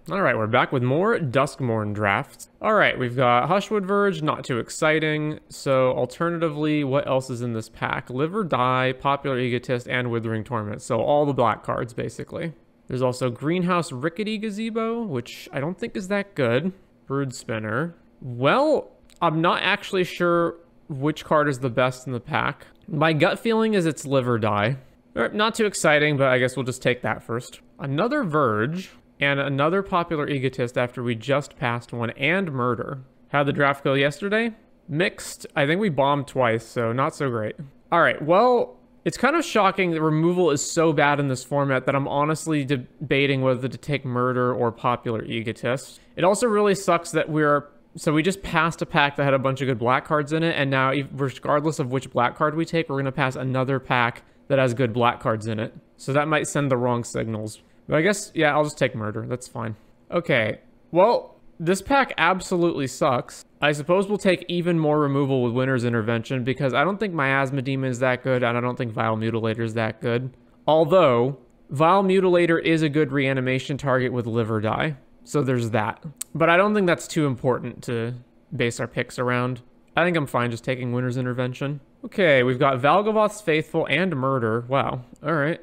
All right, we're back with more Duskmourn drafts. All right, we've got Hushwood Verge, not too exciting. So alternatively, what else is in this pack? Live or Die, Popular Egotist, and Withering Torment. So all the black cards, basically. There's also Greenhouse Rickety Gazebo, which I don't think is that good. Brood Spinner. Well, I'm not actually sure which card is the best in the pack. My gut feeling is it's Live or Die. All right, not too exciting, but I guess we'll just take that first. Another Verge. And another Popular Egotist after we just passed one, and Murder. How'd the draft go yesterday? Mixed. I think we bombed twice, so not so great. All right, well, it's kind of shocking that removal is so bad in this format that I'm honestly debating whether to take Murder or Popular Egotist. It also really sucks that we just passed a pack that had a bunch of good black cards in it, and now, regardless of which black card we take, we're going to pass another pack that has good black cards in it. So that might send the wrong signals. But I guess, yeah, I'll just take Murder. That's fine. Okay. Well, this pack absolutely sucks. I suppose we'll take even more removal with Winter's Intervention because I don't think Miasma Demon is that good, and I don't think Vile Mutilator is that good. Although, Vile Mutilator is a good reanimation target with Live or Die. So there's that. But I don't think that's too important to base our picks around. I think I'm fine just taking Winter's Intervention. Okay, we've got Valgavoth's Faithful and Murder. Wow. All right.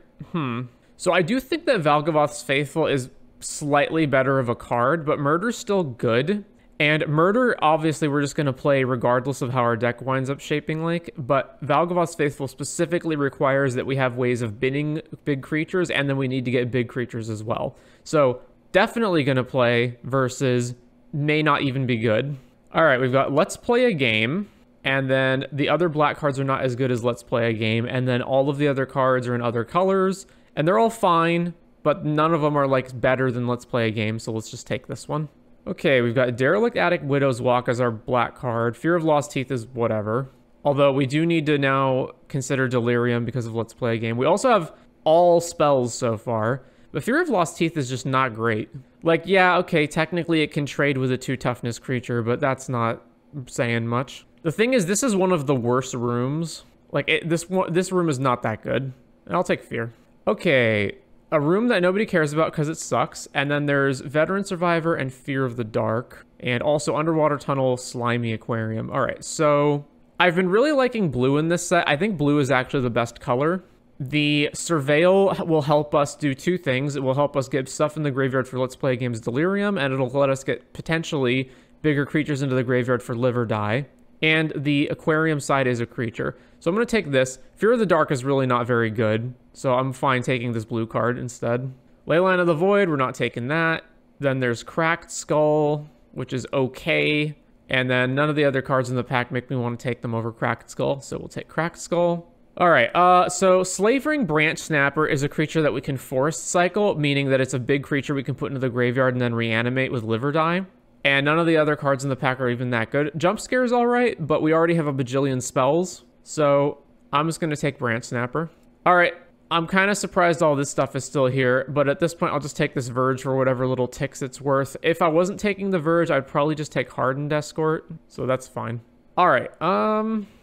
So I do think that Valgavoth's Faithful is slightly better of a card, but Murder's still good. And Murder, obviously, we're just going to play regardless of how our deck winds up shaping like. But Valgavoth's Faithful specifically requires that we have ways of binning big creatures, and then we need to get big creatures as well. So definitely going to play versus may not even be good. All right, we've got Let's Play a Game. And then the other black cards are not as good as Let's Play a Game. And then all of the other cards are in other colors. And they're all fine, but none of them are, like, better than Let's Play a Game, so let's just take this one. Okay, we've got Derelict Attic Widow's Walk as our black card. Fear of Lost Teeth is whatever. Although we do need to now consider Delirium because of Let's Play a Game. We also have all spells so far, but Fear of Lost Teeth is just not great. Like, yeah, okay, technically it can trade with a 2 toughness creature, but that's not saying much. The thing is, this is one of the worst rooms. Like, this room is not that good. And I'll take Fear. Okay, a room that nobody cares about because it sucks. And then there's Veteran Survivor and Fear of the Dark. And also Underwater Tunnel, Slimy Aquarium. All right, so I've been really liking blue in this set. I think blue is actually the best color. The Surveil will help us do 2 things. It will help us get stuff in the graveyard for Let's Play Games Delirium, and it'll let us get potentially bigger creatures into the graveyard for Live or Die. And the Aquarium side is a creature. So I'm going to take this. Fear of the Dark is really not very good, so I'm fine taking this blue card instead. Leyline of the Void, we're not taking that. Then there's Cracked Skull, which is okay. And then none of the other cards in the pack make me want to take them over Cracked Skull, so we'll take Cracked Skull. All right, so Slavering Branch Snapper is a creature that we can Forest Cycle, meaning that it's a big creature we can put into the graveyard and then reanimate with Live or Die. And none of the other cards in the pack are even that good. Jump Scare is all right, but we already have a bajillion spells. So I'm just going to take Branch Snapper. All right, I'm kind of surprised all this stuff is still here, but at this point, I'll just take this Verge for whatever little ticks it's worth. If I wasn't taking the Verge, I'd probably just take Hardened Escort, so that's fine. All right,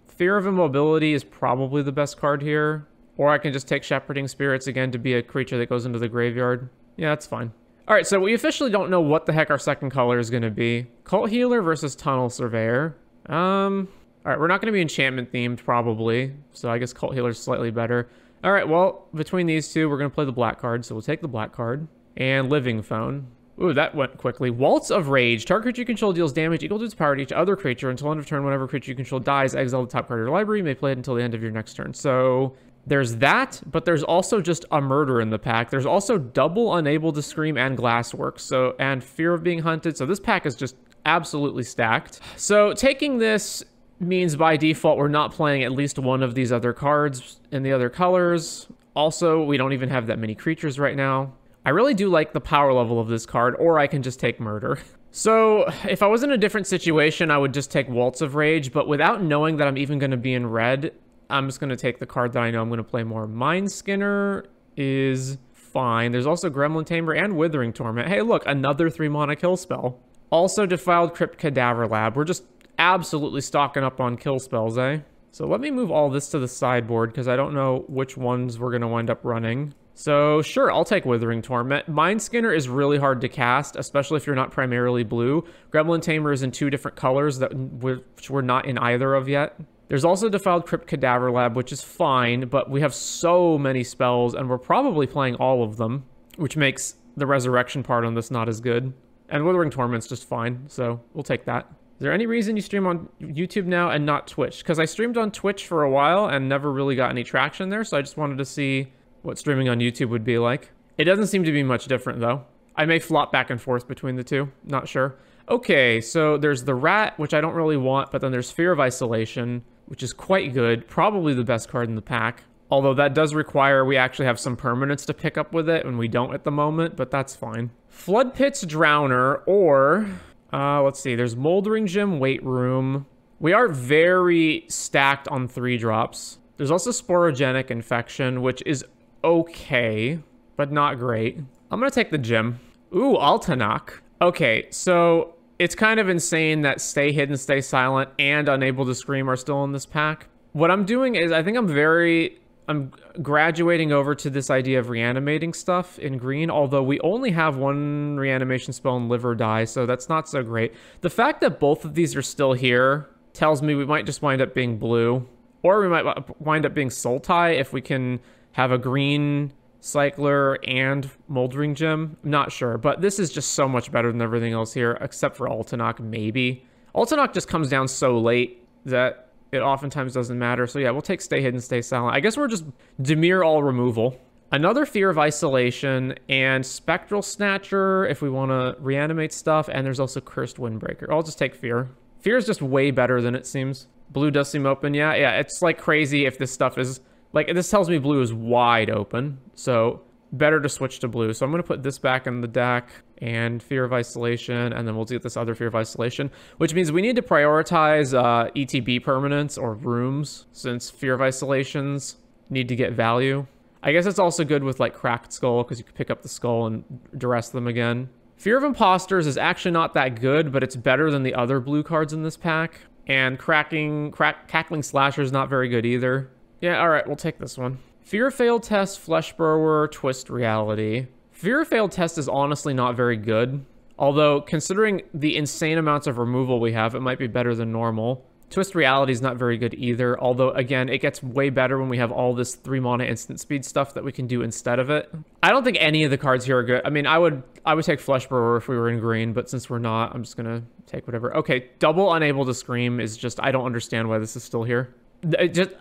Fear of Immobility is probably the best card here. Or I can just take Shepherding Spirits again to be a creature that goes into the graveyard. Yeah, that's fine. All right, so we officially don't know what the heck our second color is going to be. Cult Healer versus Tunnel Surveyor. All right, we're not going to be enchantment themed probably, so I guess Cult Healer is slightly better. All right, well, between these two, we're going to play the black card, so we'll take the black card. And Living Phone. Ooh, that went quickly. Waltz of Rage. Target creature you control deals damage equal to its power to each other creature until end of turn. Whenever creature you control dies, exile the top card of your library. You may play it until the end of your next turn. So there's that, but there's also just a Murder in the pack. There's also double Unable to Scream and Glassworks, so, and Fear of Being Hunted. So this pack is just absolutely stacked. So taking this means by default we're not playing at least one of these other cards in the other colors. Also, we don't even have that many creatures right now. I really do like the power level of this card, or I can just take Murder. So if I was in a different situation, I would just take Waltz of Rage, but without knowing that I'm even going to be in red, I'm just going to take the card that I know I'm going to play more. Mind Skinner is fine. There's also Gremlin Tamer and Withering Torment. Hey, look, another 3-mana kill spell. Also Defiled Crypt Cadaver Lab. We're just absolutely stocking up on kill spells, eh? So let me move all this to the sideboard because I don't know which ones we're going to wind up running. So sure, I'll take Withering Torment. Mind Skinner is really hard to cast, especially if you're not primarily blue. Gremlin Tamer is in 2 different colors which we're not in either of yet. There's also Defiled Crypt Cadaver Lab, which is fine, but we have so many spells, and we're probably playing all of them, which makes the resurrection part on this not as good. And Withering Torment's just fine, so we'll take that. Is there any reason you stream on YouTube now and not Twitch? Because I streamed on Twitch for a while and never really got any traction there, so I just wanted to see what streaming on YouTube would be like. It doesn't seem to be much different, though. I may flop back and forth between the two. Not sure. Okay, so there's the Rat, which I don't really want, but then there's Fear of Isolation, which is quite good. Probably the best card in the pack. Although that does require we actually have some permanents to pick up with it, and we don't at the moment, but that's fine. Flood Pit's Drowner, or... let's see, there's Moldering Gym, Weight Room. We are very stacked on 3-drops. There's also Sporogenic Infection, which is okay, but not great. I'm gonna take the Gym. Ooh, Altanach. Okay, so it's kind of insane that Stay Hidden, Stay Silent, and Unable to Scream are still in this pack. What I'm doing is, I think I'm graduating over to this idea of reanimating stuff in green, although we only have 1 reanimation spell in Live or Die, so that's not so great. The fact that both of these are still here tells me we might just wind up being blue, or we might wind up being Sultai if we can have a green Cycler and Moldering Gym. I'm not sure, but this is just so much better than everything else here, except for Altanach, maybe. Altanach just comes down so late that it oftentimes doesn't matter. So yeah, we'll take Stay Hidden, Stay Silent. I guess we're just Dimir all removal. Another Fear of Isolation and Spectral Snatcher if we want to reanimate stuff. And there's also Cursed Windbreaker. I'll just take Fear. Fear is just way better than it seems. Blue does seem open. Yeah, it's like crazy if this stuff is... Like, this tells me blue is wide open. So better to switch to blue. So I'm going to put this back in the deck and Fear of Isolation, and then we'll get this other Fear of Isolation, which means we need to prioritize ETB permanents or rooms, since Fear of Isolations need to get value. I guess it's also good with, like, Cracked Skull, because you can pick up the skull and duress them again. Fear of Imposters is actually not that good, but it's better than the other blue cards in this pack. And Cackling Slasher is not very good either. Yeah, alright, we'll take this one. Fear of Failed Test, Flesh Burrower, Twist Reality. Fear of Failed Test is honestly not very good. Although, considering the insane amounts of removal we have, it might be better than normal. Twist Reality is not very good either. Although, again, it gets way better when we have all this 3-mana instant speed stuff that we can do instead of it. I don't think any of the cards here are good. I mean, I would take Flesh Burrower if we were in green, but since we're not, I'm just gonna take whatever. Okay, double Unable to Scream is just... I don't understand why this is still here.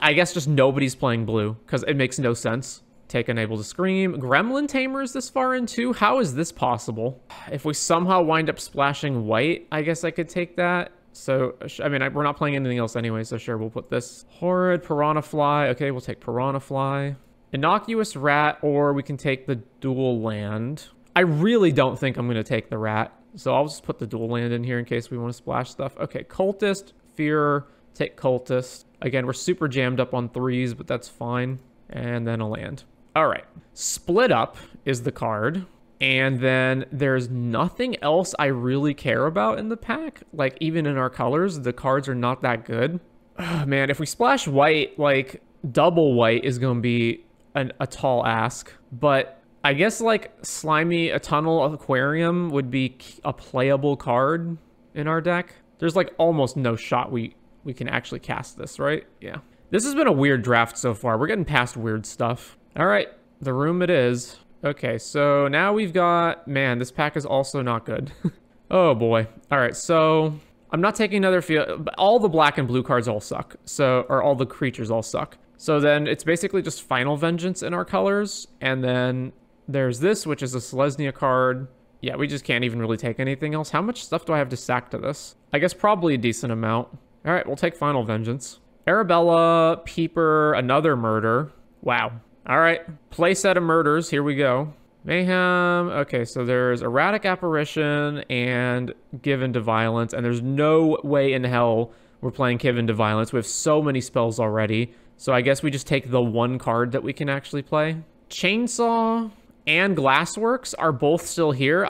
I guess just nobody's playing blue, because it makes no sense. Take Unable to Scream. Gremlin Tamer is this far in too? How is this possible? If we somehow wind up splashing white, I guess I could take that. So, I mean, we're not playing anything else anyway, so sure, we'll put this. Horrid Piranha Fly. Okay, we'll take Piranha Fly. Innocuous Rat, or we can take the dual land. I really don't think I'm going to take the Rat, so I'll just put the dual land in here in case we want to splash stuff. Okay, Cultist, Fear, take Cultist. Again, we're super jammed up on 3s, but that's fine. And then a land. All right. Split Up is the card. And then there's nothing else I really care about in the pack. Like, even in our colors, the cards are not that good. Oh, man, if we splash white, like, double white is going to be a tall ask. But I guess, like, Slimy A Tunnel Aquarium would be a playable card in our deck. There's, like, almost no shot we can actually cast this, right? Yeah. This has been a weird draft so far. We're getting past weird stuff. All right, the room it is. Okay, so now we've got... Man, this pack is also not good. Oh, boy. All right, so I'm not taking another field. All the black and blue cards all suck. So, or all the creatures all suck. So then it's basically just Final Vengeance in our colors. And then there's this, which is a Selesnya card. Yeah, we just can't even really take anything else. How much stuff do I have to sack to this? I guess probably a decent amount. All right, we'll take Final Vengeance. Arabella, Peeper, another murder. Wow. All right, playset of murders. Here we go. Mayhem. Okay, so there's Erratic Apparition and Given to Violence, and there's no way in hell we're playing Given to Violence. We have so many spells already, so I guess we just take the one card that we can actually play. Chainsaw and Glassworks are both still here.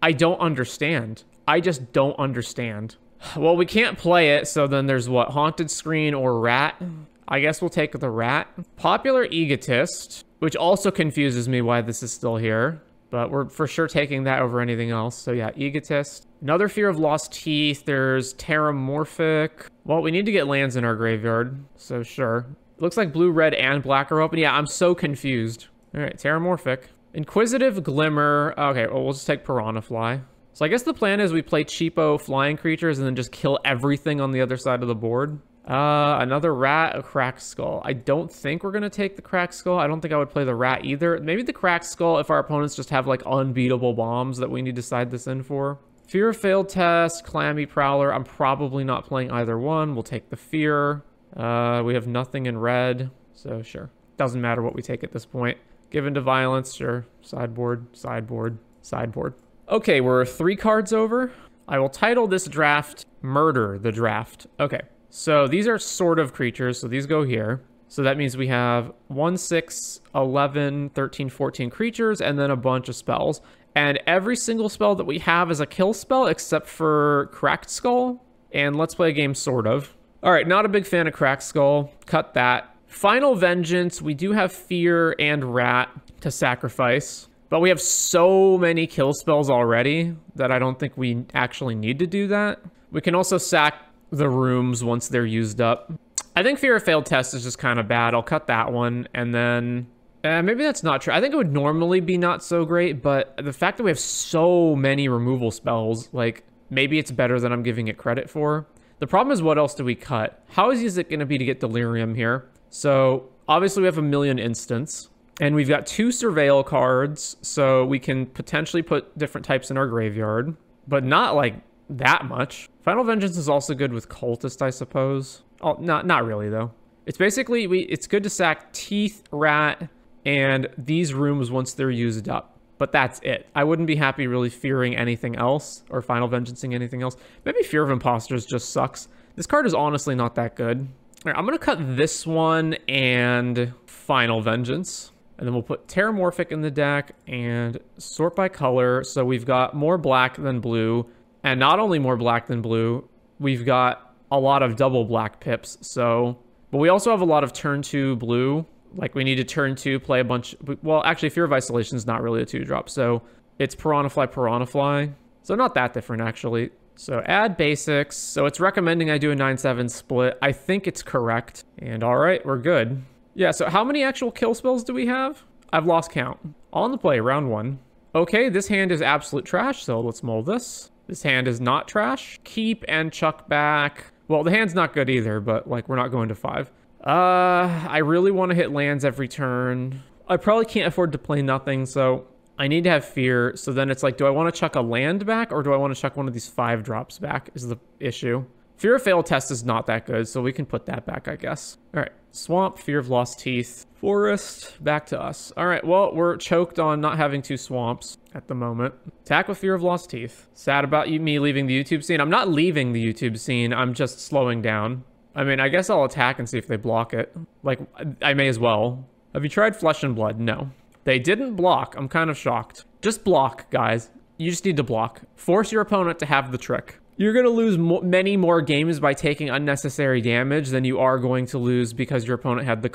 I don't understand. I just don't understand. Well, we can't play it, so then there's what? Haunted Screen or Rat? I guess we'll take the Rat. Popular Egotist. which also confuses me why this is still here. But we're for sure taking that over anything else. So yeah, Egotist. Another Fear of Lost Teeth. There's Terramorphic. Well, we need to get lands in our graveyard, so sure. Looks like blue, red, and black are open. Yeah, I'm so confused. All right, Terramorphic. Inquisitive Glimmer. Okay, well, we'll just take Piranha Fly. So I guess the plan is we play cheapo flying creatures and then just kill everything on the other side of the board. Another rat, a cracked skull. I don't think we're going to take the cracked skull. I don't think I would play the rat either. Maybe the cracked skull if our opponents just have like unbeatable bombs that we need to side this in for. Fear of Failed Test, Clammy Prowler. I'm probably not playing either one. We'll take the Fear. We have nothing in red, so sure. Doesn't matter what we take at this point. Given to Violence, sure. Sideboard, sideboard, sideboard. Okay, we're 3 cards over. I will title this draft Murder the Draft. Okay, so these are sort of creatures, so these go here. So that means we have 1, 6, 11, 13, 14 creatures, and then a bunch of spells. And every single spell that we have is a kill spell, except for Cracked Skull. And let's play a game, sort of. All right, not a big fan of Cracked Skull. Cut that. Final Vengeance, we do have Fear and Rat to sacrifice. But we have so many kill spells already that I don't think we actually need to do that. We can also sack the rooms once they're used up. I think Fear of Failed Test is just kind of bad. I'll cut that one. And then maybe that's not true. I think it would normally be not so great, but the fact that we have so many removal spells, like maybe it's better than I'm giving it credit for. The problem is, what else do we cut? How easy is it going to be to get Delirium here? So obviously we have a million instants. And we've got 2 Surveil cards, so we can potentially put different types in our graveyard, but not like that much. Final Vengeance is also good with Cultist, I suppose. Oh, not really though. It's basically, it's good to sack Teeth, Rat, and these rooms once they're used up. But that's it. I wouldn't be happy really fearing anything else or Final Vengeancing anything else. Maybe Fear of Imposters just sucks. This card is honestly not that good. All right, I'm going to cut this one and Final Vengeance. And then we'll put Terramorphic in the deck and sort by color. So we've got more black than blue. And not only more black than blue, we've got a lot of double black pips. So, but we also have a lot of turn 2 blue. Like we need to turn 2, play a bunch. Well, actually, Fear of Isolation is not really a 2-drop. So it's Piranha Fly. So not that different, actually. So add basics. So it's recommending I do a 9-7 split. I think it's correct. And all right, we're good. Yeah, so how many actual kill spells do we have? I've lost count. On the play, round 1. Okay, this hand is absolute trash, so let's mull this. This hand is not trash. Keep and chuck back. Well, the hand's not good either, but like we're not going to 5. I really want to hit lands every turn. I probably can't afford to play nothing, so I need to have Fear. So then it's like, do I want to chuck a land back or do I want to chuck one of these 5-drops back is the issue. Fear of Failed Test is not that good, so we can put that back, I guess. All right, Swamp, Fear of Lost Teeth, Forest, back to us. All right, well, we're choked on not having 2 swamps at the moment. Attack with Fear of Lost Teeth. Sad about me leaving the YouTube scene. I'm not leaving the YouTube scene, I'm just slowing down. I mean, I guess I'll attack and see if they block it. Like, I may as well. Have you tried Flesh and Blood? No. They didn't block. I'm kind of shocked. Just block, guys. You just need to block. Force your opponent to have the trick. You're going to lose many more games by taking unnecessary damage than you are going to lose because your opponent had the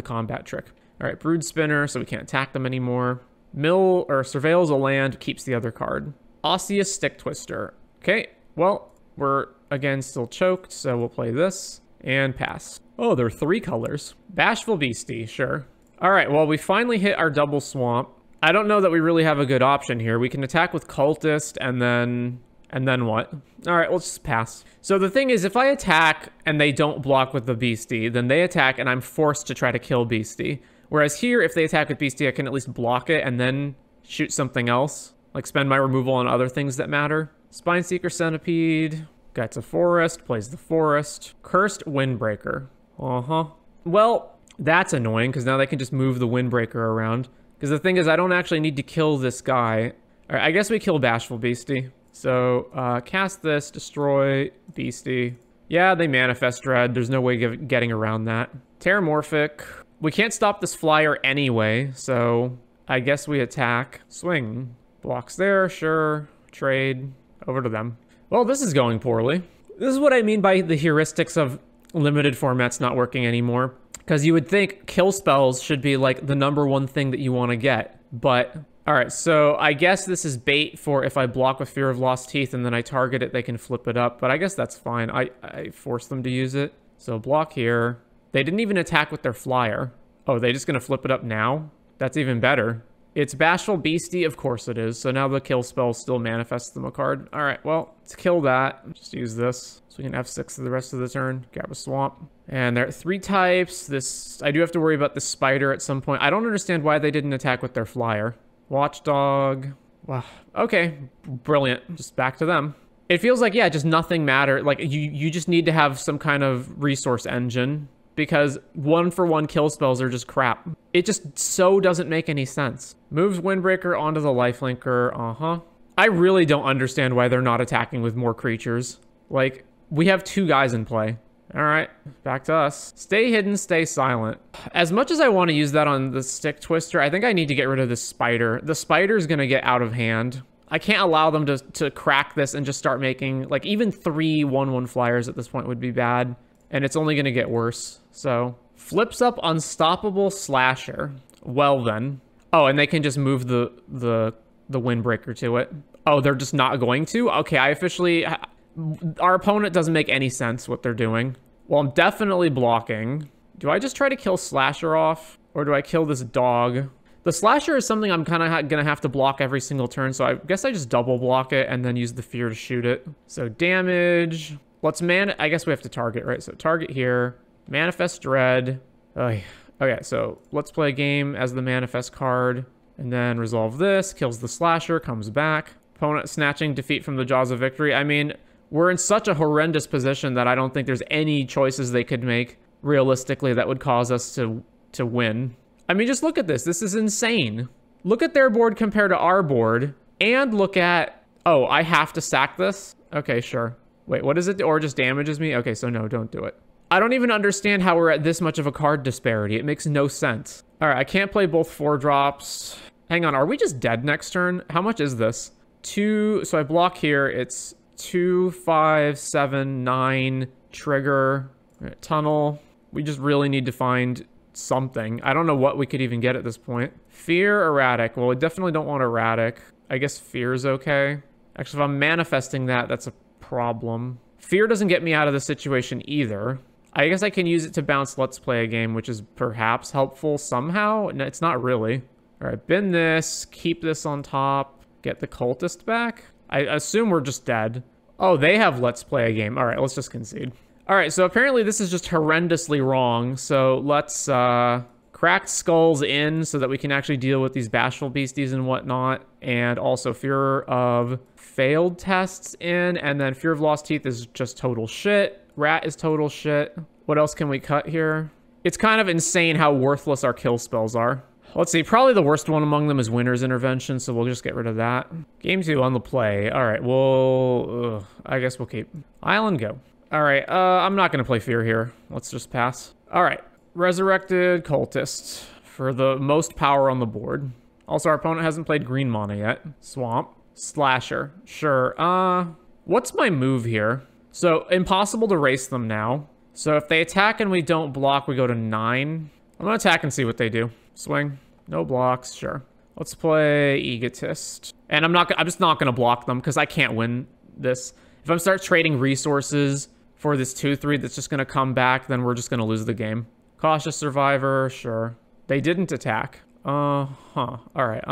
combat trick. All right, Brood Spinner, so we can't attack them anymore. Surveils a land, keeps the other card. Osseous Stick Twister. Okay, well, we're again still choked, so we'll play this and pass. Oh, there are 3 colors. Bashful Beastie, sure. All right, well, we finally hit our double swamp. I don't know that we really have a good option here. We can attack with Cultist and then what? All right, let's just pass. So the thing is, if I attack and they don't block with the Beastie, then they attack and I'm forced to try to kill Beastie. Whereas here, if they attack with Beastie, I can at least block it and then shoot something else. Like spend my removal on other things that matter. Spineseeker Centipede. Gets a forest, plays the forest. Cursed Windbreaker. Well, that's annoying because now they can just move the Windbreaker around. Because the thing is, I don't actually need to kill this guy. All right, I guess we kill Bashful Beastie. So, cast this, destroy Beastie. Yeah, they manifest Dread. There's no way of getting around that. Terramorphic. We can't stop this flyer anyway, so I guess we attack. Swing. Blocks there, sure. Trade. Over to them. Well, this is going poorly. This is what I mean by the heuristics of limited formats not working anymore. Because you would think kill spells should be like the #1 thing that you want to get. But, all right, so I guess this is bait for if I block with Fear of Lost Teeth and then I target it, they can flip it up. But I guess that's fine. I forced them to use it. So block here. They didn't even attack with their flyer. Oh, they just going to flip it up now? That's even better. It's Bashful Beastie, of course it is. So now the kill spell still manifests them a card. All right, well, let's kill that. Just use this. So we can F6 for the rest of the turn. Grab a swamp. And there are 3 types. This, I do have to worry about the spider at some point. I don't understand why they didn't attack with their flyer. Watchdog. Wow. Okay, brilliant. Just back to them. It feels like, yeah, just nothing mattered. Like, you just need to have some kind of resource engine. Because 1-for-1 kill spells are just crap. It just so doesn't make any sense. Moves Windbreaker onto the Lifelinker. I really don't understand why they're not attacking with more creatures. Like, we have 2 guys in play. All right, back to us. Stay hidden, stay silent. As much as I want to use that on the Stick Twister, I think I need to get rid of this spider. The spider's going to get out of hand. I can't allow them to crack this and just start making, like, even 3 1/1 flyers at this point would be bad. And it's only going to get worse. So, flips up Unstoppable Slasher. Well then. Oh, and they can just move the Windbreaker to it. Oh, they're just not going to? Okay, I officially... Our opponent doesn't make any sense what they're doing. Well, I'm definitely blocking. Do I just try to kill Slasher off? Or do I kill this dog? The Slasher is something I'm kind of going to have to block every single turn. So I guess I just double block it and then use the Fear to shoot it. So damage... Let's I guess we have to target, right? So target here, Manifest Dread. Okay, so let's play a game as the Manifest card, and then resolve this, kills the Slasher, comes back. Opponent snatching defeat from the jaws of victory. I mean, we're in such a horrendous position that I don't think there's any choices they could make realistically that would cause us to win. I mean, just look at this. This is insane. Look at their board compared to our board, and look at... Oh, I have to sack this? Okay, sure. Wait, what is it? Or just damages me? Okay, so no, don't do it. I don't even understand how we're at this much of a card disparity. It makes no sense. All right, I can't play both 4-drops. Hang on, are we just dead next turn? How much is this? 2, so I block here. It's 2, 5, 7, 9, trigger, right, tunnel. We just really need to find something. I don't know what we could even get at this point. Fear, erratic. Well, we definitely don't want erratic. I guess fear is okay. Actually, if I'm manifesting that, that's a problem. Fear doesn't get me out of the situation either. I guess I can use it to bounce Let's Play a game, which is perhaps helpful somehow. No, it's not really. All right, bin this, keep this on top, get the cultist back. I assume we're just dead. Oh, they have Let's Play a game. All right, let's just concede. All right, so apparently this is just horrendously wrong. So let's crack skulls in so that we can actually deal with these bashful beasties and whatnot. And also Fear of failed tests in, and then Fear of Lost Teeth is just total shit. Rat is total shit. What else can we cut here? It's kind of insane how worthless our kill spells are. Let's see, probably the worst one among them is Winter's Intervention, so we'll just get rid of that. Game 2 on the play. All right, well, I guess we'll keep. Island, go. All right, I'm not gonna play Fear here. Let's just pass. All right, Resurrected Cultist for the most power on the board. Also, our opponent hasn't played Green Mana yet. Swamp. Slasher. Sure. What's my move here? So, impossible to race them now. So, if they attack and we don't block, we go to 9. I'm gonna attack and see what they do. Swing. No blocks. Sure. Let's play Egotist. And I'm just not gonna block them because I can't win this. If I start trading resources for this 2/3 that's just gonna come back, then we're just gonna lose the game. Cautious Survivor. Sure. They didn't attack. All right.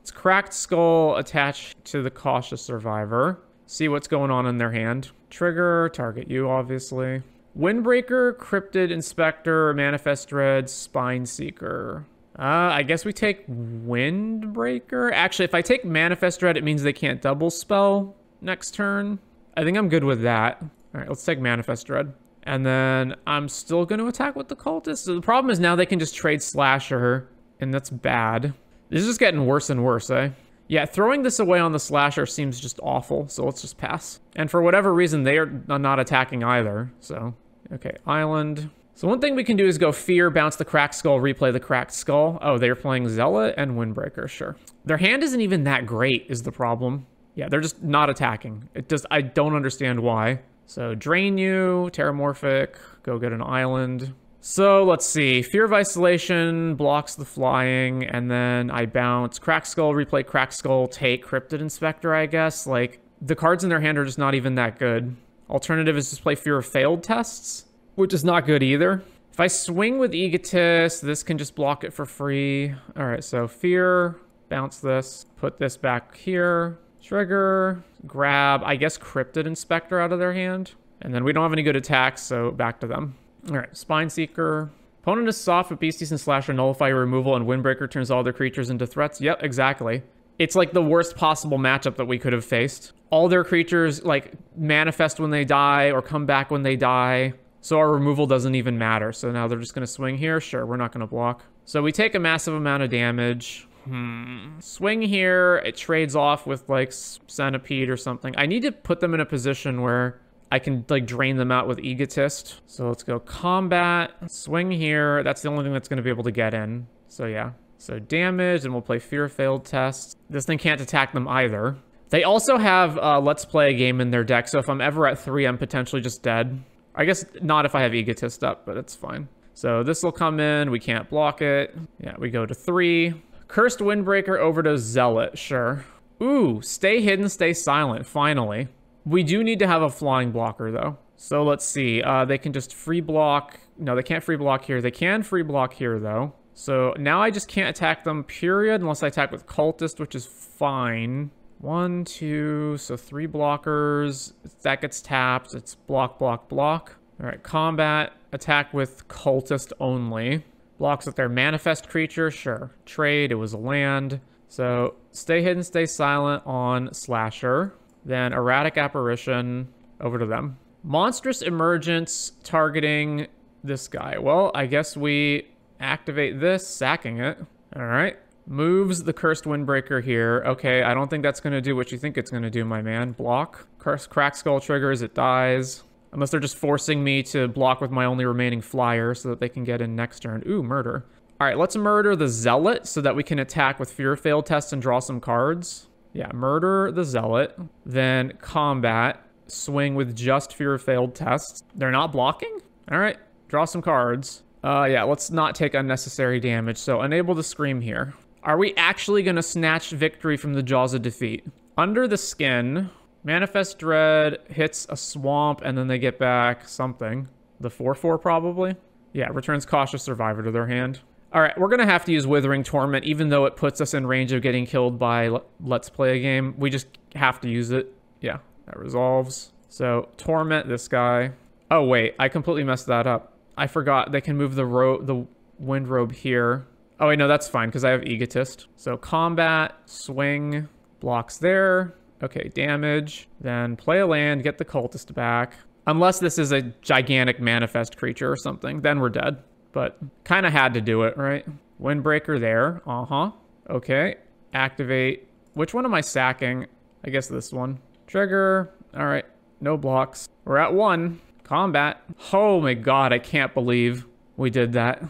It's Cracked Skull attached to the Cautious Survivor. See what's going on in their hand. Trigger, target you, obviously. Windbreaker, Cryptid Inspector, Manifest Dread, Spine Seeker. I guess we take Windbreaker. Actually, if I take Manifest Dread, it means they can't double spell next turn. I think I'm good with that. All right, let's take Manifest Dread. And then I'm still going to attack with the Cultist. So the problem is now they can just trade Slasher. And that's bad. This is just getting worse and worse, eh? Yeah, throwing this away on the Slasher seems just awful, so let's just pass. And for whatever reason, they are not attacking either, so... Okay, Island. So one thing we can do is go Fear, bounce the Cracked Skull, replay the Cracked Skull. Oh, they're playing Zealot and Windbreaker, sure. Their hand isn't even that great, is the problem. Yeah, they're just not attacking. I don't understand why. So, Drain you, Terramorphic, go get an Island... So let's see. Fear of Isolation blocks the flying, and then I bounce Crack Skull, replay Crack Skull, take Cryptid Inspector, I guess. Like, the cards in their hand are just not even that good. Alternative is just play Fear of Failed Tests, which is not good either. If I swing with Egotist, this can just block it for free. All right, so Fear, bounce this, put this back here, trigger, grab, I guess Cryptid Inspector out of their hand. And then we don't have any good attacks, so back to them. All right, Spine Seeker. Opponent is soft, but Beasties and Slasher nullify your removal, and Windbreaker turns all their creatures into threats. Yep, exactly. It's like the worst possible matchup that we could have faced. All their creatures, like, manifest when they die or come back when they die. So our removal doesn't even matter. So now they're just going to swing here. Sure, we're not going to block. So we take a massive amount of damage. Swing here. It trades off with, like, Centipede or something. I need to put them in a position where I can, like, drain them out with Egotist. So let's go combat. Swing here. That's the only thing that's going to be able to get in. So, yeah. So damage, and we'll play Fear Failed Test. This thing can't attack them either. They also have Let's Play a game in their deck, so if I'm ever at 3, I'm potentially just dead. I guess not if I have Egotist up, but it's fine. So this will come in. We can't block it. Yeah, we go to 3. Cursed Windbreaker over to Zealot. Sure. Ooh, Stay Hidden, Stay Silent. Finally. We do need to have a flying blocker, though. So let's see. They can just free block. No, they can't free block here. They can free block here, though. So now I just can't attack them, period, unless I attack with Cultist, which is fine. 1, 2, so 3 blockers. That gets tapped. It's block, block, block. All right, combat. Attack with Cultist only. Blocks with their manifest creature. Sure. Trade. It was a land. So Stay Hidden, Stay Silent on Slasher. Then Erratic Apparition over to them. Monstrous Emergence targeting this guy. Well, I guess we activate this, sacking it. All right. Moves the Cursed Windbreaker here. Okay, I don't think that's going to do what you think it's going to do, my man. Block. Crack Skull triggers, it dies. Unless they're just forcing me to block with my only remaining flyer so that they can get in next turn. Ooh, murder. All right, let's murder the Zealot so that we can attack with Fear Failed Test and draw some cards. Yeah, murder the Zealot. Then combat. Swing with just Fear Failed Test. They're not blocking? All right, draw some cards. Yeah, let's not take unnecessary damage. So enable the Scream here. Are we actually going to snatch victory from the jaws of defeat? Under the Skin, Manifest Dread hits a swamp, and then they get back something. The 4/4 probably? Yeah, returns Cautious Survivor to their hand. All right, we're going to have to use Withering Torment, even though it puts us in range of getting killed by Let's Play a game. We just have to use it. Yeah, that resolves. So Torment this guy. Oh, wait, I completely messed that up. I forgot they can move the Wind Robe here. Oh, wait, no, that's fine because I have Egotist. So combat, swing, blocks there. Okay, damage. Then play a land, get the Cultist back. Unless this is a gigantic manifest creature or something, then we're dead. But kind of had to do it, right? Windbreaker there. Uh-huh. Okay. Activate. Which one am I sacking? I guess this one. Trigger. All right. No blocks. We're at 1. Combat. Oh my god, I can't believe we did that.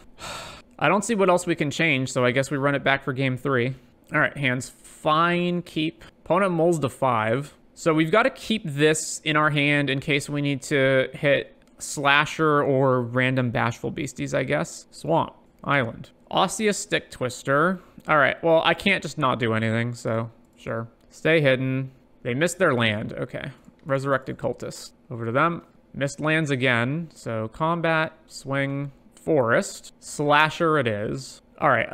I don't see what else we can change, so I guess we run it back for game 3. All right, hands fine. Keep. Opponent mulls to 5. So we've got to keep this in our hand in case we need to hit Slasher or random Bashful Beasties, I guess. Swamp. Island. Osseous Stick Twister. All right, well, I can't just not do anything, so sure. Stay hidden. They missed their land. Okay. Resurrected Cultist. Over to them. Missed lands again. So combat, swing, forest. Slasher it is. All right,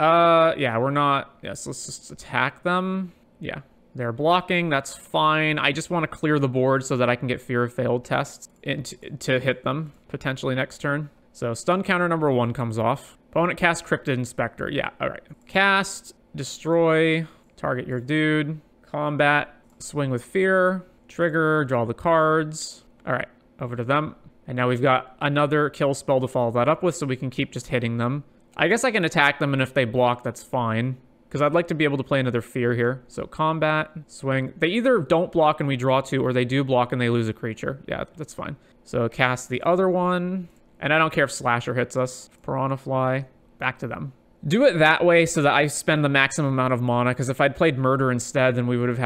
yeah, we're not... Yes, let's just attack them. Yeah. They're blocking. That's fine. I just want to clear the board so that I can get Fear of Failed Tests to hit them potentially next turn. So stun counter number 1 comes off. Opponent cast Cryptid Inspector. Yeah, all right. Cast, destroy, target your dude, combat, swing with fear, trigger, draw the cards. All right, over to them. And now we've got another kill spell to follow that up with so we can keep just hitting them. I guess I can attack them, and if they block, that's fine. Because I'd like to be able to play another fear here. So combat, swing. They either don't block and we draw 2, or they do block and they lose a creature. Yeah, that's fine. So cast the other one. And I don't care if Slasher hits us. Piranha Fly. Back to them. Do it that way so that I spend the maximum amount of mana. Because if I'd played Murder instead, then we wouldn't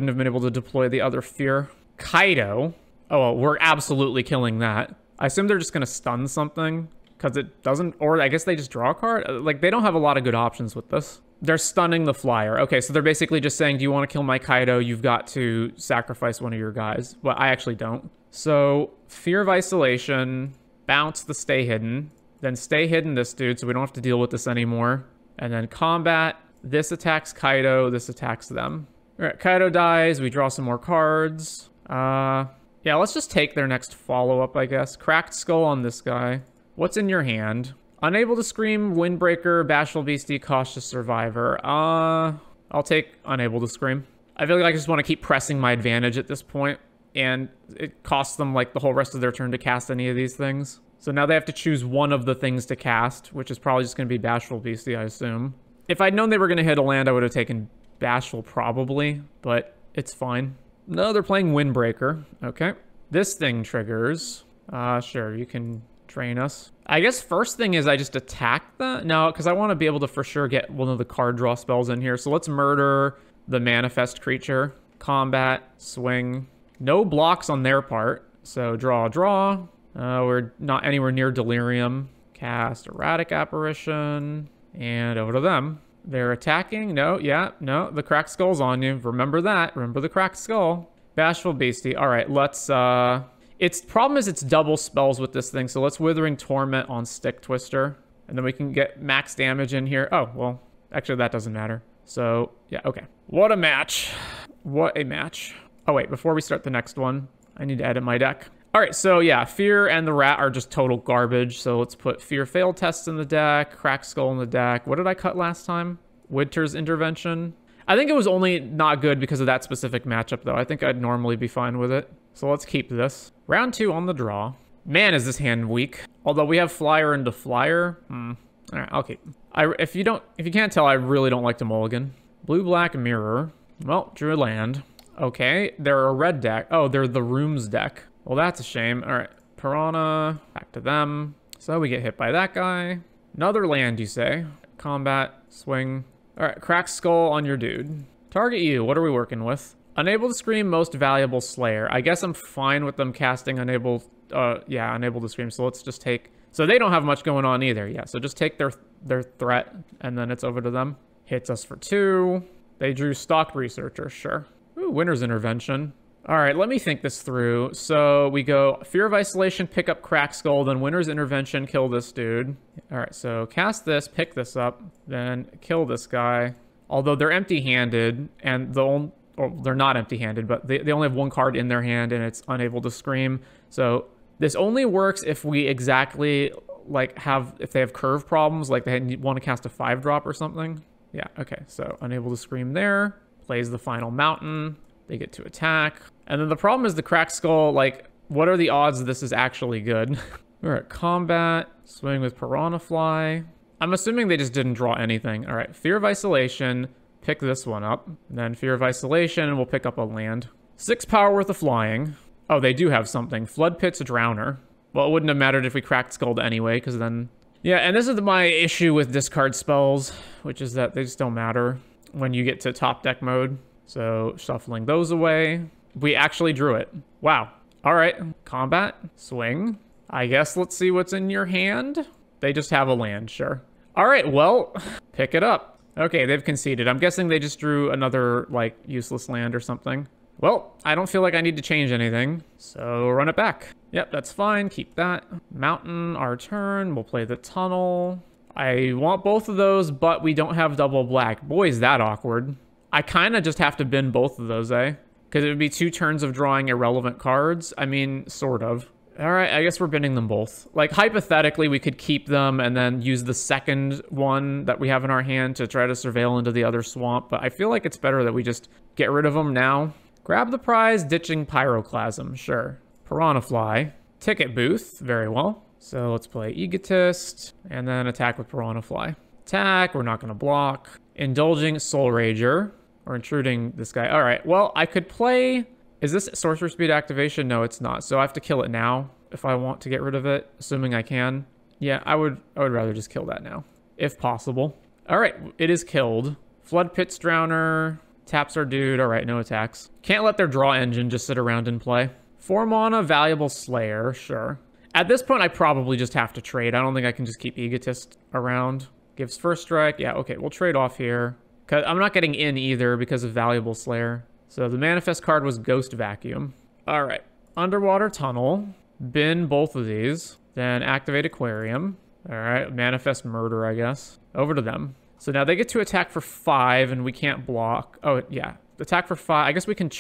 have been able to deploy the other fear. Kaido. Oh, well, we're absolutely killing that. I assume they're just going to stun something. because it doesn't, or I guess they just draw a card. Like, they don't have a lot of good options with this. They're stunning the flyer. Okay, so they're basically just saying, do you want to kill my Kaido? You've got to sacrifice one of your guys. Well, I actually don't. So, Fear of Isolation, bounce the Stay Hidden, then Stay Hidden this dude, so we don't have to deal with this anymore. And then combat, this attacks Kaido, this attacks them. All right, Kaido dies, we draw some more cards. Yeah, let's just take their next follow-up, I guess. Cracked Skull on this guy. What's in your hand? Unable to Scream, Windbreaker, Bashful Beastie, Cautious Survivor. I'll take Unable to Scream. I feel like I just want to keep pressing my advantage at this point, and it costs them like the whole rest of their turn to cast any of these things. So now they have to choose one of the things to cast, which is probably just going to be Bashful Beastie, I assume. If I'd known they were going to hit a land, I would have taken Bashful probably, but it's fine. No, they're playing Windbreaker. Okay. This thing triggers. Sure, you can drain us. I guess first thing is I just attack that. No, because I want to be able to for sure get one of the card draw spells in here. So let's murder the manifest creature. Combat, swing. No blocks on their part. So draw. We're not anywhere near Delirium. Cast Erratic Apparition. And over to them. They're attacking. No, the Cracked Skull's on you. Remember that. Remember the Cracked Skull. Bashful Beastie. All right, let's, its problem is it's double spells with this thing, so let's Withering Torment on Stick Twister. And then we can get max damage in here. Oh, well, actually that doesn't matter. So, yeah, okay. What a match. What a match. Oh, wait, before we start the next one, I need to edit my deck. All right, so yeah, Fear and the Rat are just total garbage. So let's put Fear Failed Test in the deck, Cracked Skull in the deck. What did I cut last time? Winter's Intervention. I think it was only not good because of that specific matchup, though. I think I'd normally be fine with it. So let's keep this. Round 2 on the draw. Man, is this hand weak. Although we have Flyer into Flyer. All right, I'll keep. If you can't tell, I really don't like to mulligan. Blue-Black Mirror. Well, drew a land. Okay, they're a red deck. Oh, they're the Rooms deck. Well, that's a shame. All right, Piranha, back to them. So we get hit by that guy. Another land, you say. Combat, swing. All right, Cracked Skull on your dude. Target you, what are we working with? Unable to Scream, Most Valuable Slayer. I guess I'm fine with them casting Unable to Scream, so let's just take... So they don't have much going on either, yeah, so just take their threat, and then it's over to them. Hits us for 2. They drew Stock Researcher, sure. Ooh, Winter's Intervention. All right, let me think this through. So we go Fear of Isolation, pick up Cracked Skull, then Winter's Intervention, kill this dude. All right, so cast this, pick this up, then kill this guy. Although they're empty-handed, and they're not empty-handed, but they only have one card in their hand, and it's Unable to Scream. So this only works if we exactly, like, if they have curve problems, like they want to cast a 5-drop or something. Yeah, okay, so Unable to Scream there. Plays the final mountain. They get to attack. And then the problem is the Cracked Skull, like, what are the odds this is actually good? We're at combat. Swing with Piranha Fly. I'm assuming they just didn't draw anything. All right, Fear of Isolation. Pick this one up. Then Fear of Isolation, and we'll pick up a land. 6 power worth of flying. Oh, they do have something. Flood Pit's Drowner. Well, it wouldn't have mattered if we Cracked Skulled anyway, because then... Yeah, and this is my issue with discard spells, which is that they just don't matter when you get to top deck mode. So, shuffling those away. We actually drew it. Wow. All right. Combat. Swing. I guess let's see what's in your hand. They just have a land, sure. All right, well, pick it up. Okay, they've conceded. I'm guessing they just drew another, like, useless land or something. Well, I don't feel like I need to change anything, so run it back. Yep, that's fine. Keep that. Mountain, our turn. We'll play the tunnel. I want both of those, but we don't have double black. Boy, is that awkward. I kind of just have to bin both of those, eh? Because it would be 2 turns of drawing irrelevant cards. I mean, sort of. All right, I guess we're binning them both. Like, hypothetically, we could keep them and then use the second one that we have in our hand to try to surveil into the other swamp. But I feel like it's better that we just get rid of them now. Grab the prize, ditching Pyroclasm, sure. Piranha Fly. Ticket Booth, very well. So let's play Egotist, and then attack with Piranha Fly. Attack, we're not going to block. Indulging Soul Rager, or intruding this guy. All right, well, I could play... Is this Sorcerer Speed activation? No, it's not. So I have to kill it now if I want to get rid of it, assuming I can. Yeah, I would rather just kill that now, if possible. All right, it is killed. Flood Pit's Drowner, taps our dude. All right, no attacks. Can't let their draw engine just sit around and play. 4 mana, Valuable Slayer, sure. At this point, I probably just have to trade. I don't think I can just keep Egotist around. Gives first strike. Yeah, okay, we'll trade off here. 'Cause I'm not getting in either because of Valuable Slayer. So the manifest card was Ghost Vacuum. All right, Underwater Tunnel. Bin both of these. Then activate Aquarium. All right, manifest Murder, I guess. Over to them. So now they get to attack for 5 and we can't block. Oh, yeah. Attack for 5. I guess we can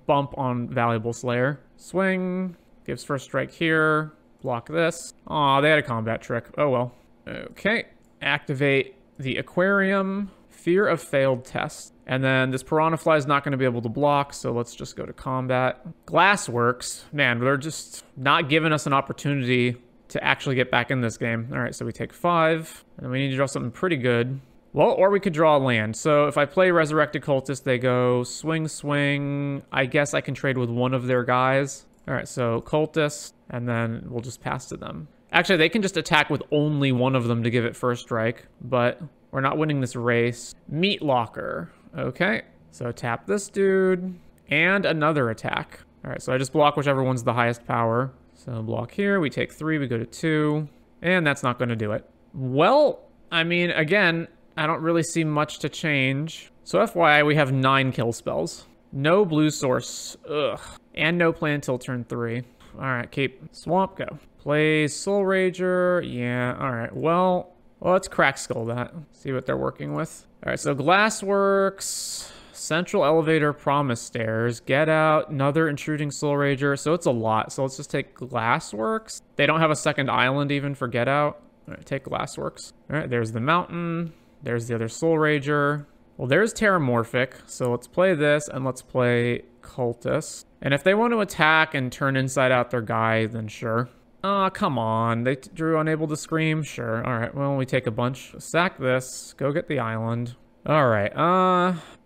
bump on Valuable Slayer. Swing. Gives first strike here. Block this. Aw, they had a combat trick. Oh, well. Okay. Activate the Aquarium. Fear of Failed Test. And then this Piranha Fly is not going to be able to block, so let's just go to combat. Glassworks. Man, they're just not giving us an opportunity to actually get back in this game. All right, so we take 5. And we need to draw something pretty good. Well, or we could draw a land. So if I play Resurrected Cultist, they go swing, swing. I guess I can trade with one of their guys. All right, so Cultist, and then we'll just pass to them. Actually, they can just attack with only one of them to give it first strike, but we're not winning this race. Meat Locker. Okay, so tap this dude, and another attack. All right, so I just block whichever one's the highest power. So block here, we take 3, we go to 2, and that's not going to do it. Well, I mean, again, I don't really see much to change. So FYI, we have 9 kill spells. No blue source. Ugh. And no play until turn 3. All right, keep. Swamp, go. Play Soul Rager. Yeah, all right. Well, let's crack skull that. See what they're working with. All right, so Glassworks, Central Elevator, Promise Stairs, Get Out, another Intruding Soul Rager. So it's a lot. So let's just take Glassworks. They don't have a second island even for Get Out. All right, take Glassworks. All right, there's the mountain. There's the other Soul Rager. Well, there's Terramorphic. So let's play this and let's play Cultist. And if they want to attack and turn inside out their guy, then sure. Oh, come on. They drew Unable to Scream? Sure. All right, well, we take a bunch. Sack this. Go get the island. All right.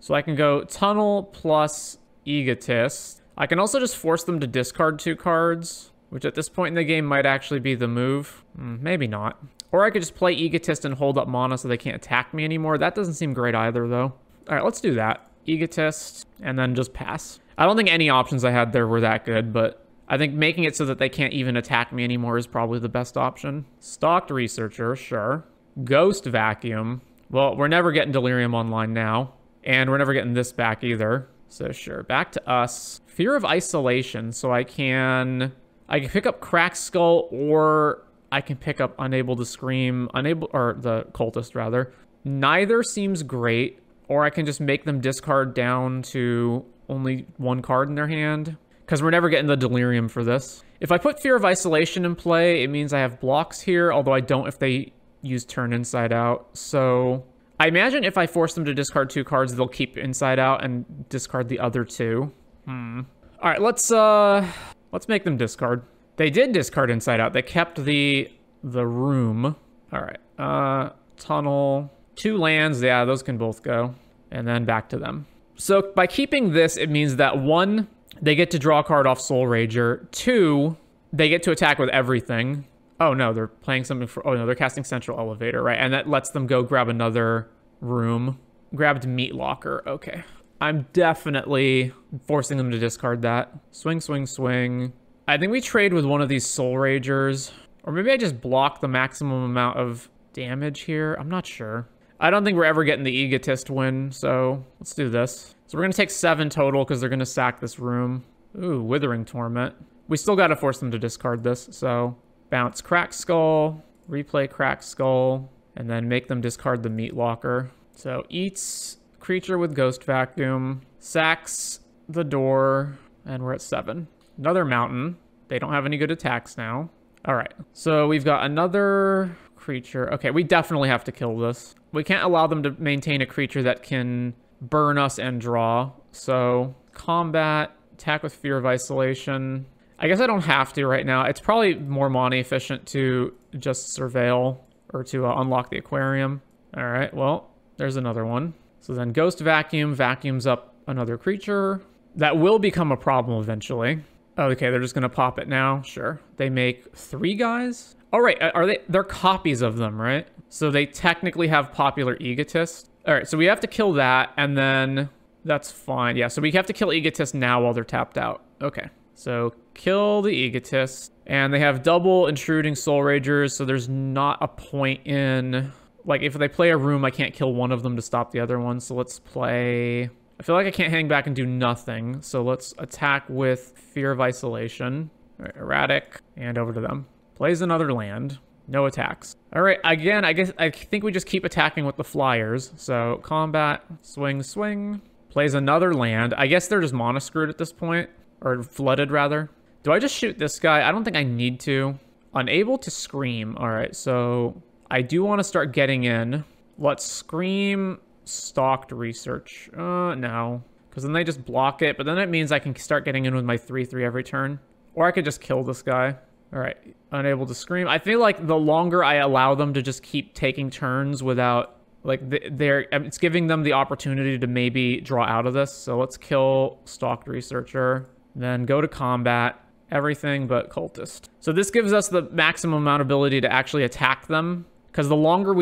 So I can go Tunnel plus Egotist. I can also just force them to discard 2 cards, which at this point in the game might actually be the move. Maybe not. Or I could just play Egotist and hold up mana so they can't attack me anymore. That doesn't seem great either, though. All right, let's do that. Egotist, and then just pass. I don't think any options I had there were that good, but I think making it so that they can't even attack me anymore is probably the best option. Stalked Researcher, sure. Ghost Vacuum. Well, we're never getting Delirium online now, and we're never getting this back either. So sure, back to us. Fear of Isolation, so I can pick up Cracked Skull, or I can pick up Unable to Scream, or the Cultist rather. Neither seems great, or I can just make them discard down to only 1 card in their hand, because we're never getting the Delirium for this. If I put Fear of Isolation in play, it means I have blocks here, although I don't if they use Turn Inside Out. So I imagine if I force them to discard 2 cards, they'll keep Inside Out and discard the other 2. All right, let's make them discard. They did discard Inside Out. They kept the room. All right, Tunnel, 2 lands. Yeah, those can both go. And then back to them. So by keeping this, it means that 1, they get to draw a card off Soul Rager. 2, they get to attack with everything. Oh no, they're playing something for, oh no, they're casting Central Elevator, right? And that lets them go grab another room. Grabbed Meat Locker, okay. I'm definitely forcing them to discard that. Swing, swing, swing. I think we trade with one of these Soul Ragers. Or maybe I just block the maximum amount of damage here. I'm not sure. I don't think we're ever getting the Egotist win, so let's do this. So we're going to take 7 total because they're going to sack this room. Ooh, Withering Torment. We still got to force them to discard this, so bounce Cracked Skull, replay Cracked Skull, and then make them discard the Meat Locker. So eats creature with Ghost Vacuum, sacks the door, and we're at 7. Another mountain. They don't have any good attacks now. All right, so we've got another creature. Okay, we definitely have to kill this. We can't allow them to maintain a creature that can burn us and draw. So combat, attack with Fear of Isolation. I guess I don't have to right now. It's probably more mana efficient to just surveil or to unlock the aquarium. All right, well, there's another one. So then Ghost Vacuum vacuums up another creature. That will become a problem eventually. Okay, they're just gonna pop it now. Sure. They make 3 guys. All right, they're copies of them, right? So they technically have Popular Egotist. All right, so we have to kill that, and then that's fine. Yeah, so we have to kill Egotist now while they're tapped out. Okay, so kill the Egotist. And they have double intruding Soul Ragers, so there's not a point in... Like, if they play a room, I can't kill one of them to stop the other one. So let's play... I feel like I can't hang back and do nothing. So let's attack with Fear of Isolation. All right, Erratic, and over to them. Plays another land. No attacks. All right, again, I think we just keep attacking with the flyers. So combat, swing, swing. Plays another land. I guess they're just mana screwed at this point. Or flooded, rather. Do I just shoot this guy? I don't think I need to. Unable to scream. All right, so I do want to start getting in. Let's scream stalked research. No. Because then they just block it. But then it means I can start getting in with my 3/3 every turn. Or I could just kill this guy. All right, unable to scream. I feel like the longer I allow them to just keep taking turns without, like, it's giving them the opportunity to maybe draw out of this. So let's kill Stalked Researcher, then go to combat, everything but Cultist. So this gives us the maximum amount of ability to actually attack them, because the longer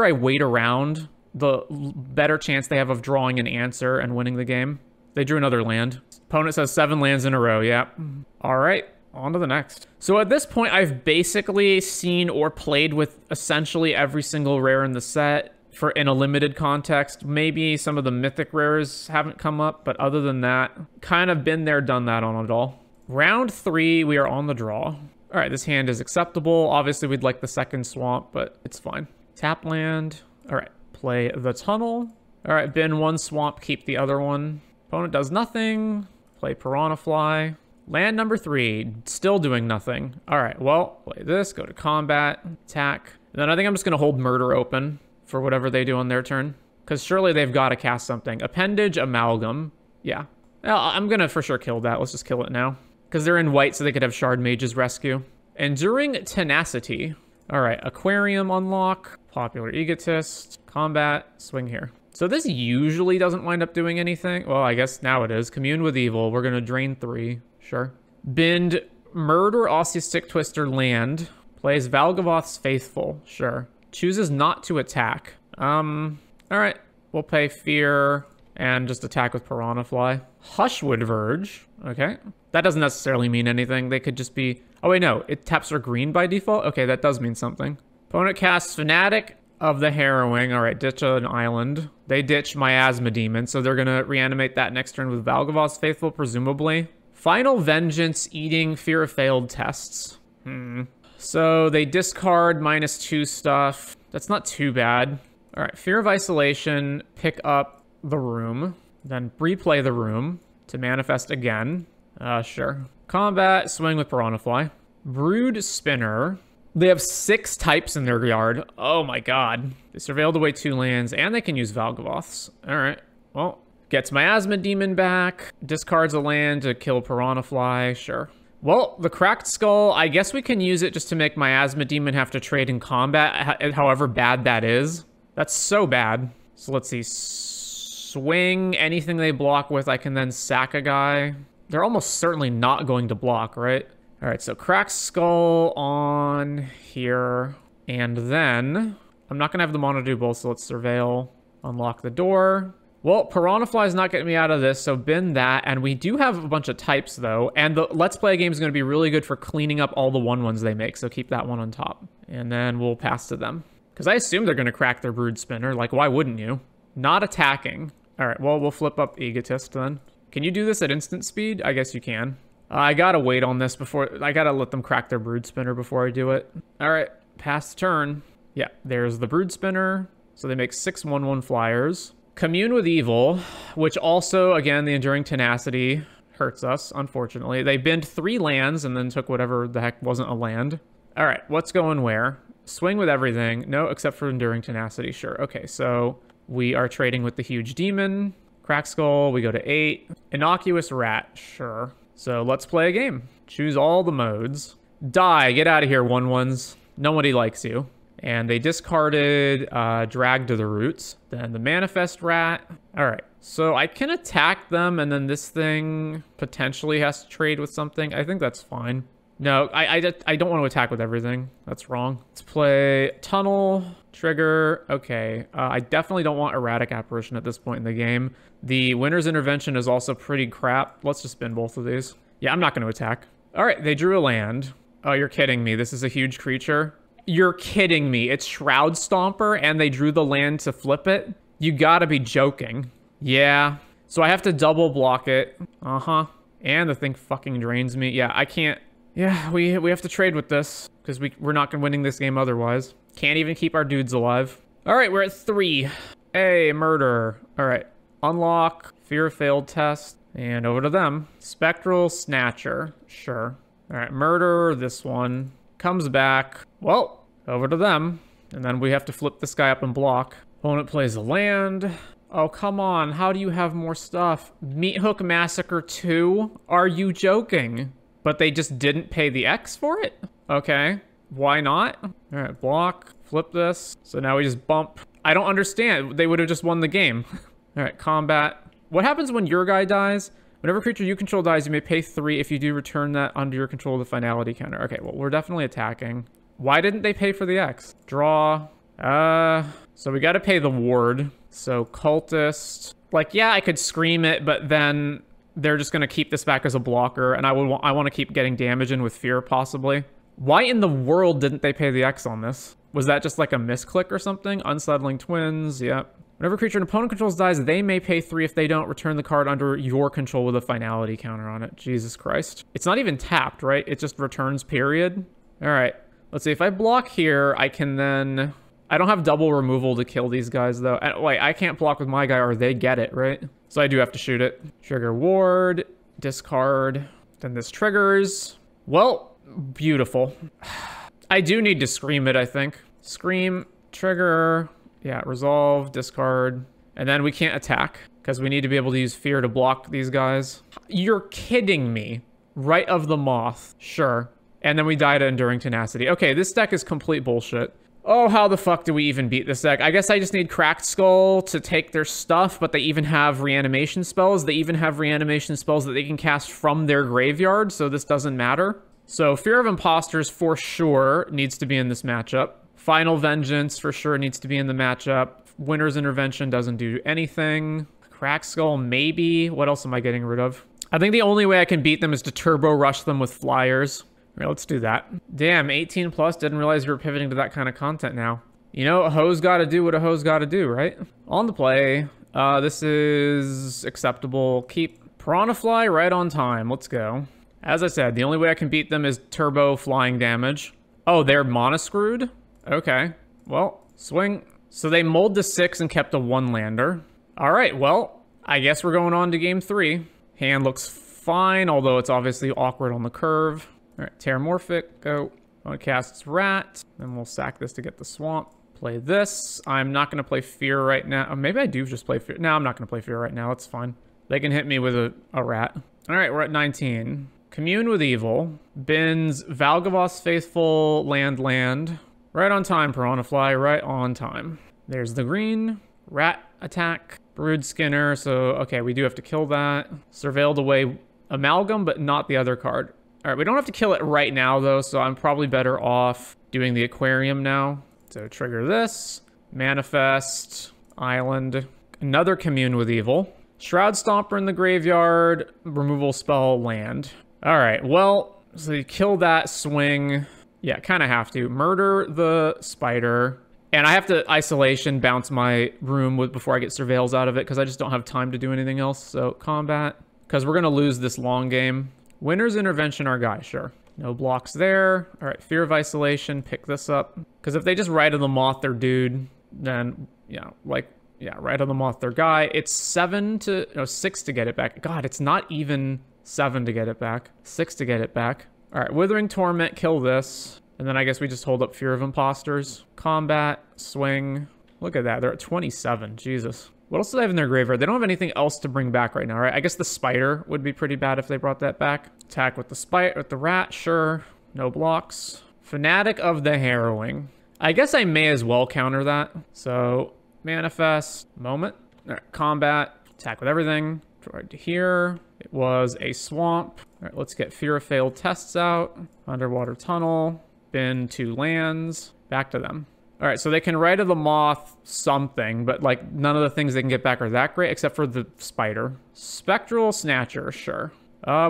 I wait around, the better chance they have of drawing an answer and winning the game. They drew another land. Opponent says 7 lands in a row, yeah. All right. On to the next. So at this point, I've basically seen or played with essentially every single rare in the set in a limited context. Maybe some of the mythic rares haven't come up, but other than that, kind of been there, done that on it all. Round 3, we are on the draw. All right, this hand is acceptable. Obviously, we'd like the second swamp, but it's fine. Tap land. All right, play the tunnel. All right, bin 1 swamp, keep the other one. Opponent does nothing. Play Piranha Fly. Land number 3, still doing nothing. All right, well, play this, go to combat, attack. And then I think I'm just going to hold Murder open for whatever they do on their turn. Because surely they've got to cast something. Appendage, Amalgam. Yeah. Well, I'm going to for sure kill that. Let's just kill it now. Because they're in white, so they could have Shard Mage's Rescue. Enduring Tenacity. All right, Aquarium unlock, Popular Egotist, combat, swing here. So this usually doesn't wind up doing anything. Well, I guess now it is. Commune with Evil. We're going to drain 3. Sure. Bind Murder Ossistick Twister land. Plays Valgavoth's Faithful. Sure. Chooses not to attack. All right. We'll pay Fear and just attack with Piranha Fly. Hushwood Verge. Okay. That doesn't necessarily mean anything. They could just be... Oh, wait, no. It taps for green by default? Okay, that does mean something. Opponent casts Fanatic of the Harrowing. All right, ditch an island. They ditch Miasma Demon, so they're going to reanimate that next turn with Valgavoth's Faithful, presumably. Final Vengeance, eating Fear of Failed tests. So they discard -2 stuff. That's not too bad. All right, Fear of Isolation, pick up the room. Then replay the room to manifest again. Sure. Combat, swing with Piranha Fly. Brood Spinner. They have 6 types in their yard. Oh my god. They surveilled away 2 lands, and they can use Valgavoths. All right, well... Gets Miasma Demon back. Discards a land to kill Piranha Fly. Sure. Well, the Cracked Skull, I guess we can use it just to make Miasma Demon have to trade in combat, however bad that is. That's so bad. So let's see. Swing. Anything they block with, I can then sack a guy. They're almost certainly not going to block, right? All right, so Cracked Skull on here. And then... I'm not going to have the mana do both, so let's Surveil. Unlock the door. Well, Piranha Fly is not getting me out of this, so bin that. And we do have a bunch of types, though. And the Let's Play game is going to be really good for cleaning up all the 1/1s they make, so keep that one on top. And then we'll pass to them. Because I assume they're going to crack their Brood Spinner. Like, why wouldn't you? Not attacking. All right, well, we'll flip up Egotist then. Can you do this at instant speed? I guess you can. I got to wait on this before... I got to let them crack their Brood Spinner before I do it. All right, pass the turn. Yeah, there's the Brood Spinner. So they make 6 1/1 flyers. Commune with Evil, which also, again, the Enduring Tenacity hurts us, unfortunately. They binned 3 lands and then took whatever the heck wasn't a land. All right, what's going where? Swing with everything. No, except for Enduring Tenacity. Sure. Okay, so we are trading with the Huge Demon. Crack Skull, we go to 8. Innocuous Rat. Sure. So let's play a game. Choose all the modes. Die. Get out of here, 1/1s. Nobody likes you. And they discarded Drag to the Roots. Then the Manifest Rat. All right. So I can attack them, and then this thing potentially has to trade with something. I think that's fine. No, I don't want to attack with everything. That's wrong. Let's play Tunnel, Trigger. Okay. I definitely don't want Erratic Apparition at this point in the game. The Winter's Intervention is also pretty crap. Let's just spin both of these. Yeah, I'm not going to attack. All right, they drew a land. Oh, you're kidding me. This is a huge creature. You're kidding me. It's Shroud Stomper and they drew the land to flip it? You gotta be joking. Yeah. So I have to double block it. Uh-huh. And the thing fucking drains me. Yeah, I can't. Yeah, we have to trade with this because we're not gonna winning this game otherwise. Can't even keep our dudes alive. All right, we're at 3. Hey, murder. All right. Unlock. Fear failed test. And over to them. Spectral Snatcher. Sure. All right, murder. This one. Comes back. Well, over to them. And then we have to flip this guy up and block. Opponent plays a land. Oh, come on. How do you have more stuff? Meat Hook Massacre 2? Are you joking? But they just didn't pay the X for it? Okay. Why not? All right, block. Flip this. So now we just bump. I don't understand. They would have just won the game. All right, combat. What happens when your guy dies? Whenever creature you control dies, you may pay 3. If you do, return that under your control of the finality counter. Okay, well, we're definitely attacking. Why didn't they pay for the X? Draw. So we got to pay the ward. So cultist. Like, yeah, I could scream it, but then they're just going to keep this back as a blocker. And I want to keep getting damage in with fear, possibly. Why in the world didn't they pay the X on this? Was that just like a misclick or something? Unsettling Twins, yep. Whenever a creature an opponent controls dies, they may pay 3. If they don't, return the card under your control with a finality counter on it. Jesus Christ. It's not even tapped, right? It just returns, period. All right. Let's see. If I block here, I can then... I don't have double removal to kill these guys, though. Wait, I can't block with my guy or they get it, right? So I do have to shoot it. Trigger ward. Discard. Then this triggers. Well, beautiful. I do need to scream it, I think. Scream. Trigger. Yeah, resolve, discard, and then we can't attack because we need to be able to use fear to block these guys. You're kidding me. Right of the Moth, sure. And then we die to Enduring Tenacity. Okay, this deck is complete bullshit. Oh, how the fuck do we even beat this deck? I guess I just need Cracked Skull to take their stuff, but they even have reanimation spells. They even have reanimation spells that they can cast from their graveyard, so this doesn't matter. So Fear of Imposters for sure needs to be in this matchup. Final Vengeance for sure needs to be in the matchup. Winter's Intervention doesn't do anything. Crack Skull, maybe. What else am I getting rid of? I think the only way I can beat them is to turbo rush them with flyers. All right, let's do that. Damn, 18 plus. Didn't realize we were pivoting to that kind of content now. You know, a hoe's got to do what a hoe's got to do, right? On the play. This is acceptable. Keep Piranha Fly right on time. Let's go. As I said, the only way I can beat them is turbo flying damage. Oh, they're mono-screwed? Okay, well, swing. So they mulled to 6 and kept a 1-lander. All right, well, I guess we're going on to game 3. Hand looks fine, although it's obviously awkward on the curve. All right, Terramorphic, go. I'm gonna cast its Rat, then we'll sack this to get the Swamp. Play this. I'm not gonna play Fear right now. Maybe I do just play Fear. No, I'm not gonna play Fear right now, it's fine. They can hit me with a Rat. All right, we're at 19. Commune with Evil. Bins Valgavoth's Faithful land. Right on time, Piranha Fly, right on time. There's the green. Rat attack. Brood Skinner, so okay, we do have to kill that. Surveilled away Amalgam, but not the other card. All right, we don't have to kill it right now, though, so I'm probably better off doing the Aquarium now. So trigger this. Manifest. Island. Another Commune with Evil. Shroud Stomper in the graveyard. Removal spell land. All right, well, so you kill that, swing. Yeah, kind of have to. Murder the spider. And I have to isolation bounce my room before I get surveils out of it because I just don't have time to do anything else. So combat. Because we're going to lose this long game. Winter's Intervention, our guy, sure. No blocks there. All right, Fear of Isolation. Pick this up. Because if they just Rite of the Moth their dude, then, yeah, like, yeah, Rite of the Moth their guy. It's 6 to get it back. God, it's not even 7 to get it back. 6 to get it back. All right, Withering Torment, kill this. And then I guess we just hold up Fear of Imposters. Combat, swing. Look at that, they're at 27, Jesus. What else do they have in their graveyard? They don't have anything else to bring back right now, right? I guess the spider would be pretty bad if they brought that back. Attack with the rat, sure. No blocks. Fanatic of the Harrowing. I guess I may as well counter that. So, manifest, moment. All right, combat, attack with everything. Right to here. It was a swamp. All right, let's get Fear of Failed Tests out. Underwater Tunnel. Bin 2 lands. Back to them. All right, so they can Rite of the Moth something, but like none of the things they can get back are that great except for the spider. Spectral Snatcher, sure.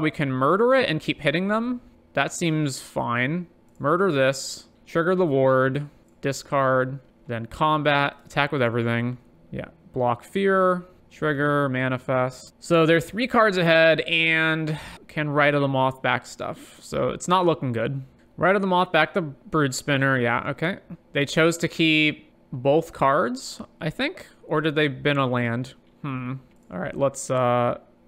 We can murder it and keep hitting them. that seems fine. Murder this. Trigger the ward. Discard. Then combat. Attack with everything. Yeah. Block fear. Trigger. Manifest. So they're 3 cards ahead and can Rite of the Moth back stuff. So it's not looking good. Rite of the Moth back the Brood Spinner. Yeah, okay. They chose to keep both cards, I think. Or did they bin a land? All right, let's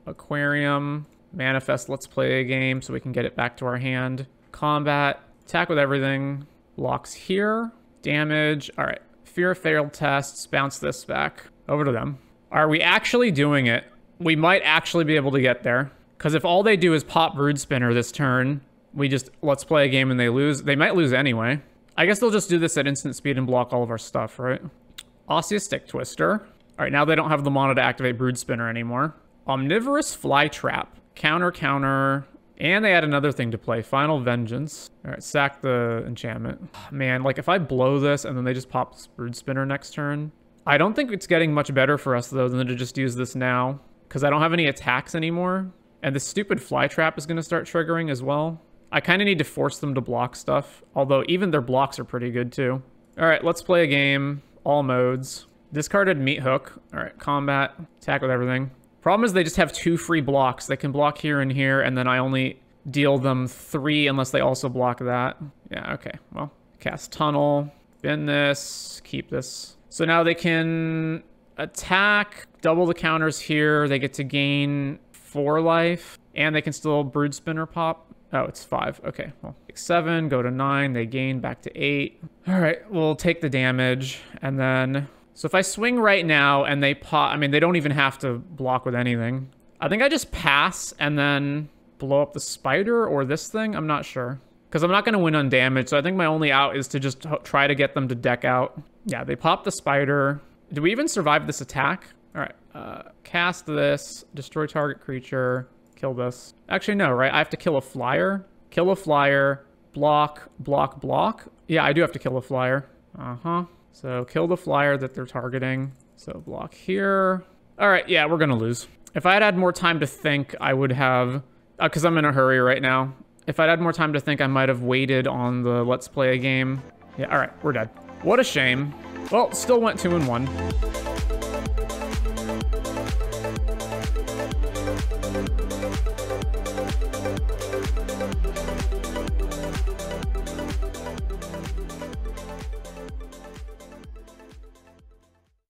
Aquarium. Manifest, let's play a game so we can get it back to our hand. Combat. Attack with everything. Blocks here. Damage. All right. Fear failed tests. Bounce this back. Over to them. Are we actually doing it? We might actually be able to get there. Because if all they do is pop Brood Spinner this turn, we just let's play a game and they lose. They might lose anyway. I guess they'll just do this at instant speed and block all of our stuff, right? Osseous Stick Twister. All right, now they don't have the mana to activate Brood Spinner anymore. Omnivorous Fly Trap. Counter, counter. And they add another thing to play. Final Vengeance. All right, sack the enchantment. Man, like if I blow this and then they just pop Brood Spinner next turn. I don't think it's getting much better for us though than to just use this now. Because I don't have any attacks anymore. And the stupid Fly Trap is going to start triggering as well. I kind of need to force them to block stuff. Although even their blocks are pretty good too. All right, let's play a game. All modes. Discarded Meat Hook. All right, combat. Attack with everything. Problem is they just have 2 free blocks. They can block here and here, and then I only deal them 3 unless they also block that. Yeah, okay. Well, cast Tunnel. Bin this. Keep this. So now they can attack. Double the counters here. They get to gain 4 life. And they can still Brood Spinner pop. Oh, it's 5. Okay, well, 7, go to 9. They gain back to 8. All right, we'll take the damage. And then, so if I swing right now and they pop, I mean, they don't even have to block with anything. I think I just pass and then blow up the spider or this thing. I'm not sure. Because I'm not going to win on damage. So I think my only out is to just try to get them to deck out. Yeah, they pop the spider. Do we even survive this attack? All right, cast this, destroy target creature. Kill this. Actually, no, right? I have to kill a flyer. Kill a flyer. Block, block, block. Yeah, I do have to kill a flyer. So kill the flyer that they're targeting. So block here. All right, yeah, we're going to lose. If I had had more time to think, I would have... Because I'm in a hurry right now. If I'd had more time to think, I might have waited on the let's play a game. Yeah, all right, we're dead. What a shame. Well, still went 2-1.